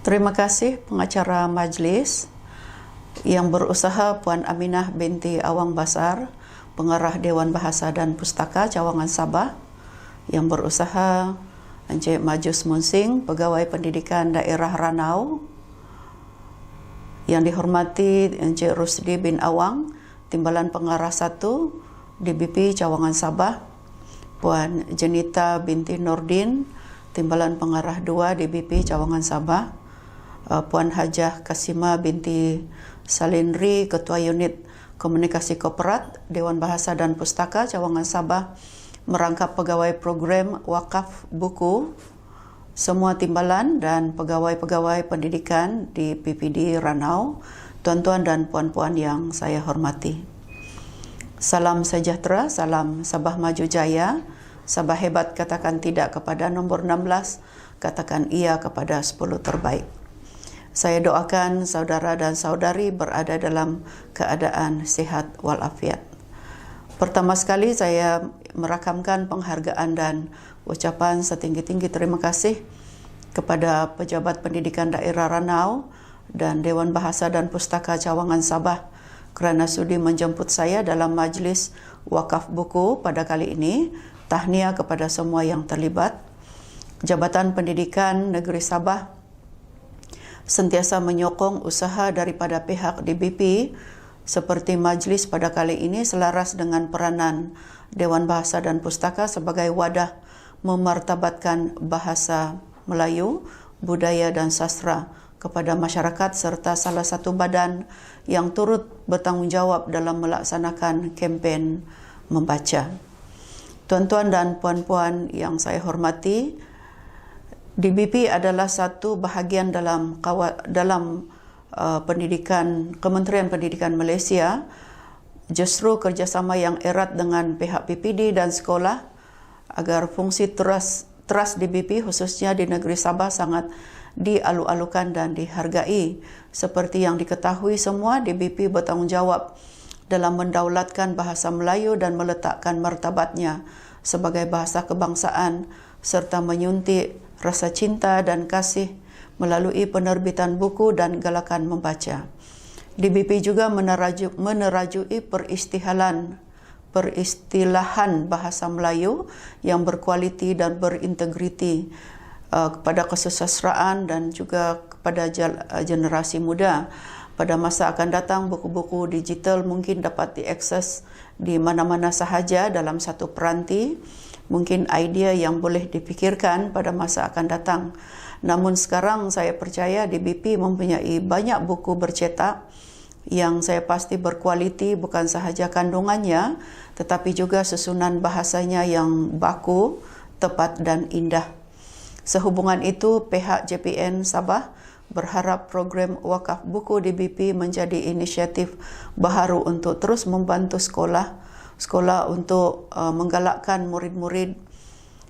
Terima kasih pengacara majlis yang berusaha Puan Aminah binti Awang Basar, Pengarah Dewan Bahasa dan Pustaka Cawangan Sabah, yang berusaha Encik Majus Munsing, Pegawai Pendidikan Daerah Ranau, yang dihormati Encik Rusdi bin Awang, Timbalan Pengarah 1 DBP Cawangan Sabah, Puan Jenita binti Nordin, Timbalan Pengarah 2 DBP Cawangan Sabah, Puan Hajah Kasima binti Salinri, Ketua Unit Komunikasi Korporat Dewan Bahasa dan Pustaka Cawangan Sabah, merangkap pegawai program wakaf buku, semua timbalan dan pegawai-pegawai pendidikan di PPD Ranau, tuan-tuan dan puan-puan yang saya hormati. Salam sejahtera, salam Sabah Maju Jaya, Sabah hebat katakan tidak kepada nombor 16, katakan iya kepada 10 terbaik. Saya doakan saudara dan saudari berada dalam keadaan sihat walafiat. Pertama sekali saya merakamkan penghargaan dan ucapan setinggi-tinggi terima kasih kepada Pejabat Pendidikan Daerah Ranau dan Dewan Bahasa dan Pustaka Cawangan Sabah kerana sudi menjemput saya dalam majlis wakaf buku pada kali ini. Tahniah kepada semua yang terlibat. Jabatan Pendidikan Negeri Sabah sentiasa menyokong usaha daripada pihak DBP seperti majlis pada kali ini selaras dengan peranan Dewan Bahasa dan Pustaka sebagai wadah memartabatkan bahasa Melayu, budaya dan sastra kepada masyarakat serta salah satu badan yang turut bertanggungjawab dalam melaksanakan kempen membaca. Tuan-tuan dan puan-puan yang saya hormati, DBP adalah satu bahagian dalam pendidikan Kementerian Pendidikan Malaysia. Justru kerjasama yang erat dengan pihak PPD dan sekolah agar fungsi trust DBP khususnya di negeri Sabah sangat dialu-alukan dan dihargai. Seperti yang diketahui semua, DBP bertanggungjawab dalam mendaulatkan bahasa Melayu dan meletakkan martabatnya sebagai bahasa kebangsaan serta menyuntik rasa cinta dan kasih melalui penerbitan buku dan galakan membaca. DBP juga menerajui peristilahan bahasa Melayu yang berkualiti dan berintegriti kepada kesusastraan dan juga kepada generasi muda. Pada masa akan datang, buku-buku digital mungkin dapat diakses di mana-mana sahaja dalam satu peranti. Mungkin idea yang boleh dipikirkan pada masa akan datang. Namun sekarang saya percaya DBP mempunyai banyak buku bercetak yang saya pasti berkualiti, bukan sahaja kandungannya tetapi juga susunan bahasanya yang baku, tepat dan indah. Sehubungan itu, pihak JPN Sabah berharap program wakaf buku DBP menjadi inisiatif baharu untuk terus membantu sekolah untuk menggalakkan murid-murid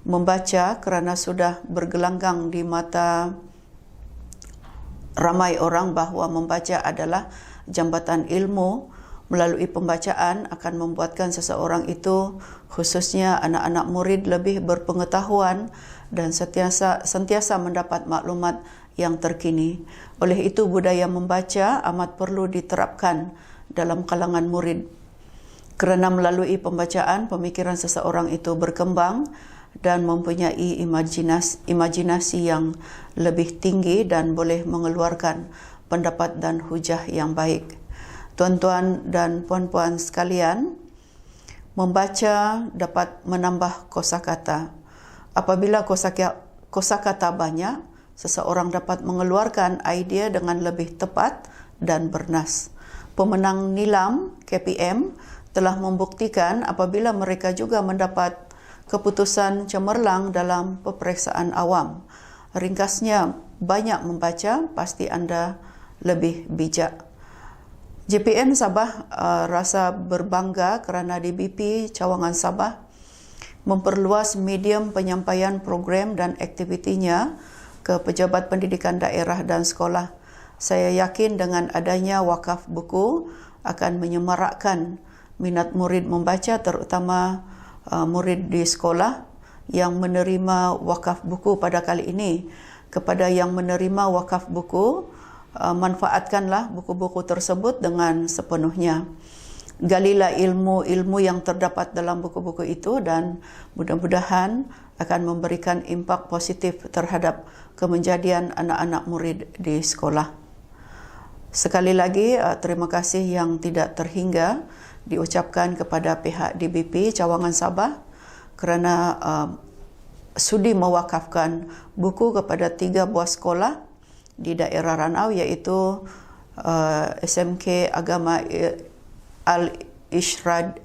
membaca kerana sudah bergelanggang di mata ramai orang bahawa membaca adalah jambatan ilmu. Melalui pembacaan akan membuatkan seseorang itu, khususnya anak-anak murid, lebih berpengetahuan dan sentiasa mendapat maklumat yang terkini. Oleh itu, budaya membaca amat perlu diterapkan dalam kalangan murid. Kerana melalui pembacaan, pemikiran seseorang itu berkembang dan mempunyai imajinasi yang lebih tinggi dan boleh mengeluarkan pendapat dan hujah yang baik. Tuan-tuan dan puan-puan sekalian, membaca dapat menambah kosakata. Apabila kosakata banyak, seseorang dapat mengeluarkan idea dengan lebih tepat dan bernas. Pemenang nilam KPM telah membuktikan apabila mereka juga mendapat keputusan cemerlang dalam peperiksaan awam. Ringkasnya, banyak membaca, pasti anda lebih bijak. JPN Sabah rasa berbangga kerana DBP Cawangan Sabah memperluas medium penyampaian program dan aktivitinya ke pejabat pendidikan daerah dan sekolah. Saya yakin dengan adanya wakaf buku akan menyemarakkan minat murid membaca, terutama murid di sekolah yang menerima wakaf buku pada kali ini. kepada yang menerima wakaf buku, manfaatkanlah buku-buku tersebut dengan sepenuhnya. Galilah ilmu-ilmu yang terdapat dalam buku-buku itu dan mudah-mudahan akan memberikan impak positif terhadap kemenjadian anak-anak murid di sekolah. Sekali lagi, terima kasih yang tidak terhingga diucapkan kepada pihak DBP Cawangan Sabah kerana sudi mewakafkan buku kepada 3 buah sekolah di daerah Ranau, iaitu SMK Agama Al-Irsyadiyah,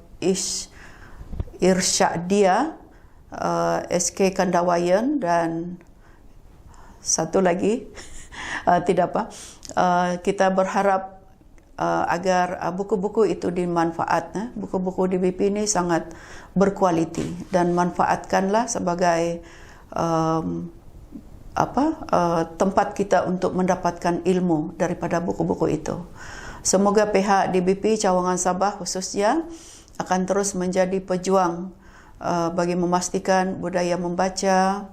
SK Kandawayan, dan satu lagi tidak apa. Kita berharap agar buku-buku itu dimanfaat. Buku-buku DBP ini sangat berkualiti dan manfaatkanlah sebagai tempat kita untuk mendapatkan ilmu daripada buku-buku itu. Semoga pihak DBP Cawangan Sabah khususnya akan terus menjadi pejuang bagi memastikan budaya membaca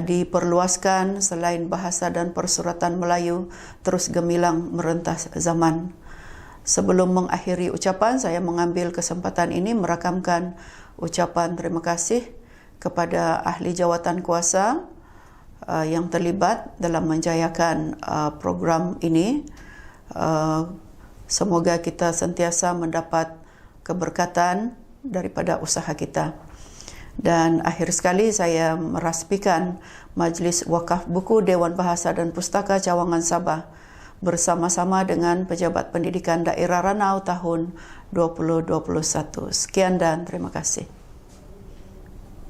diperluaskan selain bahasa dan persuratan Melayu terus gemilang merentas zaman. Sebelum mengakhiri ucapan, saya mengambil kesempatan ini merakamkan ucapan terima kasih kepada ahli jawatan kuasa yang terlibat dalam menjayakan program ini. Semoga kita sentiasa mendapat keberkatan daripada usaha kita. Dan akhir sekali saya merasmikan Majlis Wakaf Buku Dewan Bahasa dan Pustaka Cawangan Sabah bersama-sama dengan Pejabat Pendidikan Daerah Ranau tahun 2021. Sekian dan terima kasih.